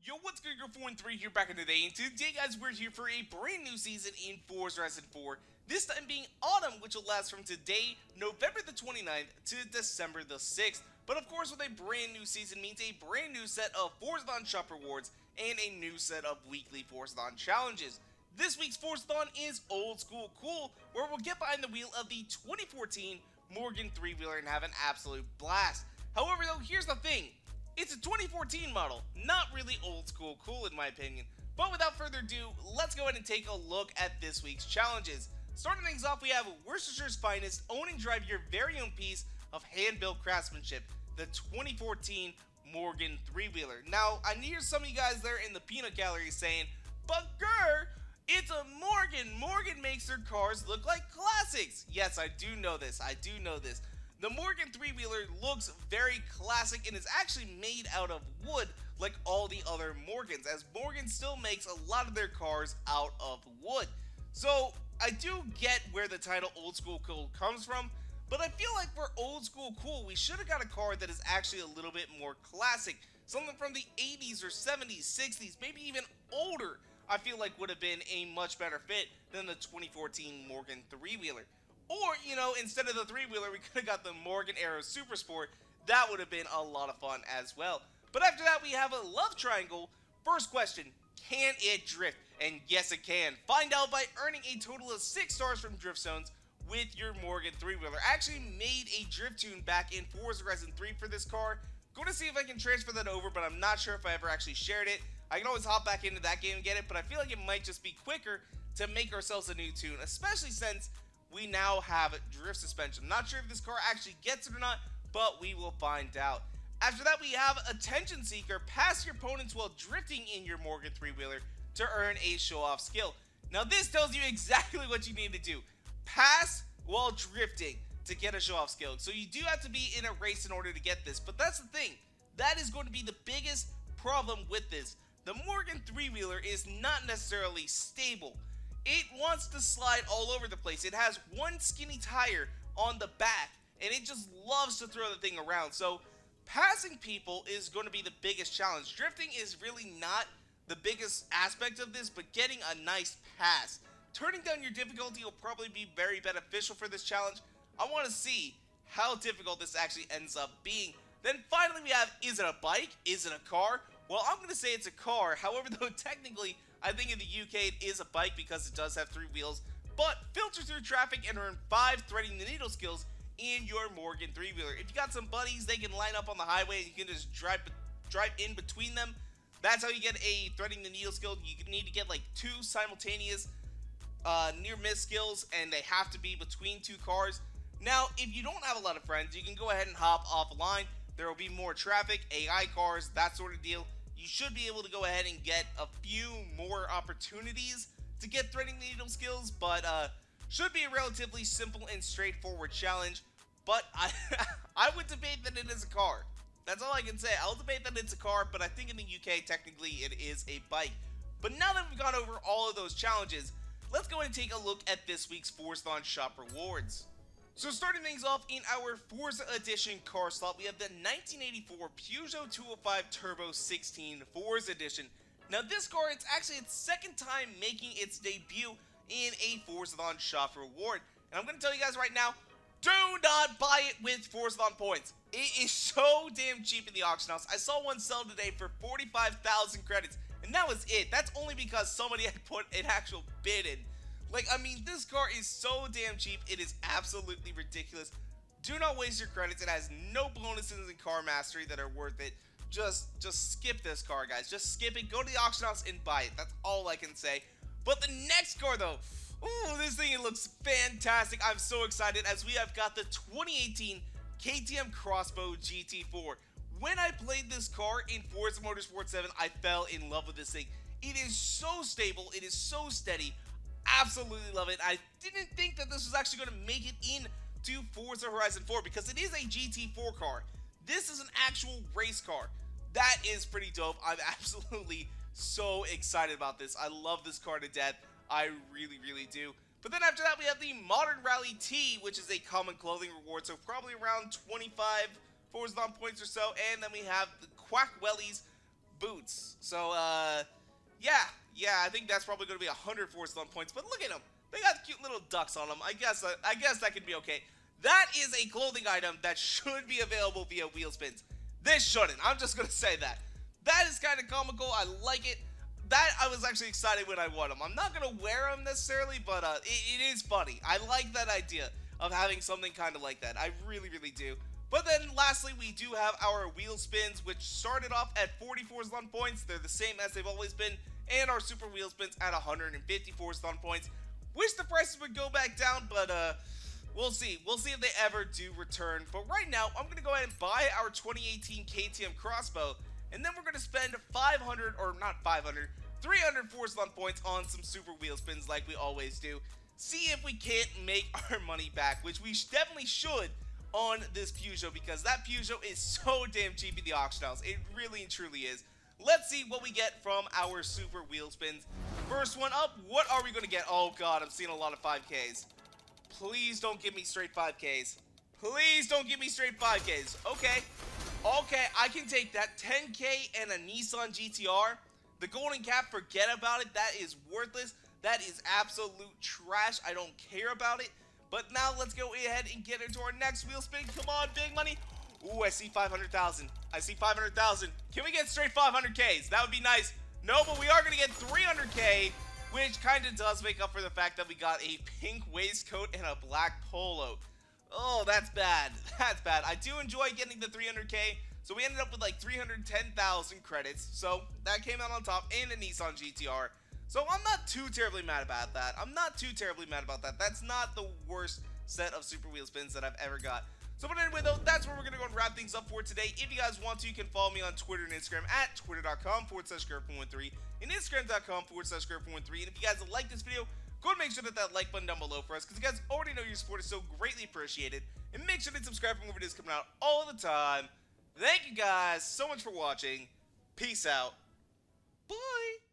Yo, what's good? Your 4-3 here back in the day, and today, guys, we're here for a brand new season in Forza Horizon 4. This time being autumn, which will last from today, November the 29th, to December the 6th. But of course, with a brand new season means a brand new set of Forzathon Shop Rewards and a new set of weekly Forzathon challenges. This week's Forzathon is Old School Cool, where we'll get behind the wheel of the 2014 Morgan 3-wheeler and have an absolute blast. However, though, here's the thing. It's a 2014 model, not really old school cool in my opinion. But without further ado, let's go ahead and take a look at this week's challenges. Starting things off, we have Worcestershire's finest, own and drive your very own piece of hand-built craftsmanship, the 2014 Morgan 3-wheeler. Now, I hear some of you guys there in the peanut gallery saying, but grr, it's a Morgan. Morgan makes their cars look like classics. Yes, I do know this. The Morgan 3-wheeler looks very classic and is actually made out of wood like all the other Morgans, as Morgan still makes a lot of their cars out of wood. So I do get where the title Old School Cool comes from, but I feel like for Old School Cool, we should have got a car that is actually a little bit more classic. Something from the 80s or 70s, 60s, maybe even older, I feel like would have been a much better fit than the 2014 Morgan 3-wheeler. Or, you know, instead of the 3-wheeler, we could have got the Morgan Aero Super Sport. That would have been a lot of fun as well. But after that, we have a love triangle. First question, can it drift? And yes, it can. Find out by earning a total of 6 stars from drift zones with your Morgan 3-wheeler. I actually made a drift tune back in Forza Horizon 3 for this car. Going to see if I can transfer that over, but I'm not sure if I ever actually shared it. I can always hop back into that game and get it, but I feel like it might just be quicker to make ourselves a new tune, especially since we now have drift suspension. I'm not sure if this car actually gets it or not, but we will find out. After that, we have Attention Seeker. Pass your opponents while drifting in your Morgan 3-wheeler to earn a show-off skill. Now, this tells you exactly what you need to do. Pass while drifting to get a show-off skill. So you do have to be in a race in order to get this, but that's the thing. That is going to be the biggest problem with this. The Morgan 3-wheeler is not necessarily stable. It wants to slide all over the place. It has one skinny tire on the back, and it just loves to throw the thing around. So passing people is going to be the biggest challenge. Drifting is really not the biggest aspect of this, but getting a nice pass. Turning down your difficulty will probably be very beneficial for this challenge. I want to see how difficult this actually ends up being. Then finally we have, is it a bike? Is it a car? Well, I'm going to say it's a car. However, though, technically, I think in the UK it is a bike because it does have 3 wheels, but filter through traffic and earn 5 threading the needle skills in your Morgan 3-wheeler. If you got some buddies, they can line up on the highway and you can just drive in between them. That's how you get a threading the needle skill. You need to get like 2 simultaneous near miss skills, and they have to be between 2 cars. Now, if you don't have a lot of friends, you can go ahead and hop offline. There will be more traffic, AI cars, that sort of deal. You should be able to go ahead and get a few more opportunities to get threading the needle skills, but should be a relatively simple and straightforward challenge. But I would debate that it is a car. That's all I can say. I'll debate that it's a car, but I think in the UK, technically, it is a bike. But now that we've gone over all of those challenges, let's go ahead and take a look at this week's Forzathon Shop Rewards. So starting things off in our Forza Edition car slot, we have the 1984 Puegot 205 Turbo 16 Forza Edition. Now this car, it's actually its second time making its debut in a Forzathon Shop Reward. And I'm going to tell you guys right now, do not buy it with Forzathon points. It is so damn cheap in the auction house. I saw one sell today for 45,000 credits, and that was it. That's only because somebody had put an actual bid in. Like, I mean, this car is so damn cheap, it is absolutely ridiculous. Do not waste your credits. It has no bonuses in Car Mastery that are worth it. Just skip this car, guys. Just skip it. Go to the auction house and buy it. That's all I can say. But the next car, though, ooh, this thing, it looks fantastic. I'm so excited as we have got the 2018 KTM Crossbow GT4. When I played this car in Forza Motorsport 7, I fell in love with this thing. It is so stable. It is so steady. Absolutely love it. I didn't think that this was actually going to make it into Forza Horizon 4 because it is a GT4 car. This is an actual race car. That is pretty dope. I'm absolutely so excited about this. I love this car to death. I really, really do. But then after that, we have the Modern Rally T, which is a common clothing reward, so probably around 25 Forzathon points or so. And then we have the QUACK Wellies boots. So, yeah, I think that's probably going to be 100 Forzathon points. But look at them. They got cute little ducks on them. I guess that could be okay. That is a clothing item that should be available via wheel spins. This shouldn't. I'm just going to say that. That is kind of comical. I like it. That I was actually excited when I won them. I'm not going to wear them necessarily, but it is funny. I like that idea of having something kind of like that. I really, really do. But then lastly, we do have our wheel spins, which started off at 44 Forzathon points. They're the same as they've always been. And our super wheel spins at 150 Forzathon points. Wish the prices would go back down, but we'll see. We'll see if they ever do return. But right now, I'm going to go ahead and buy our 2018 KTM crossbow. And then we're going to spend 500, or not 500, 300 Forzathon points on some super wheel spins like we always do. See if we can't make our money back, which we definitely should on this Puegot, because that Puegot is so damn cheap in the auction house. It really and truly is. Let's see what we get from our super wheel spins. First one up, what are we going to get? Oh god, I'm seeing a lot of 5Ks. Please don't give me straight 5Ks. Please don't give me straight 5Ks. Okay, I can take that. 10K and a Nissan GTR. The golden cap, forget about it. That is worthless. That is absolute trash. I don't care about it. But now let's go ahead and get into our next wheel spin. Come on, big money. Ooh, I see 500,000. I see 500,000. Can we get straight 500Ks? That would be nice. No, but we are going to get 300K, which kind of does make up for the fact that we got a pink waistcoat and a black polo. Oh, that's bad. That's bad. I do enjoy getting the 300K, so we ended up with like 310,000 credits. So that came out on top, and a Nissan GTR. So I'm not too terribly mad about that. That's not the worst set of super wheel spins that I've ever got. So but anyway though, that's where we're going to go and wrap things up for today. If you guys want to, you can follow me on Twitter and Instagram at twitter.com/Garrett413 and Instagram.com/Garrett413. And if you guys like this video, go and make sure to hit that like button down below for us, because you guys already know your support is so greatly appreciated. And make sure to subscribe for more videos coming out all the time. Thank you guys so much for watching. Peace out. Bye.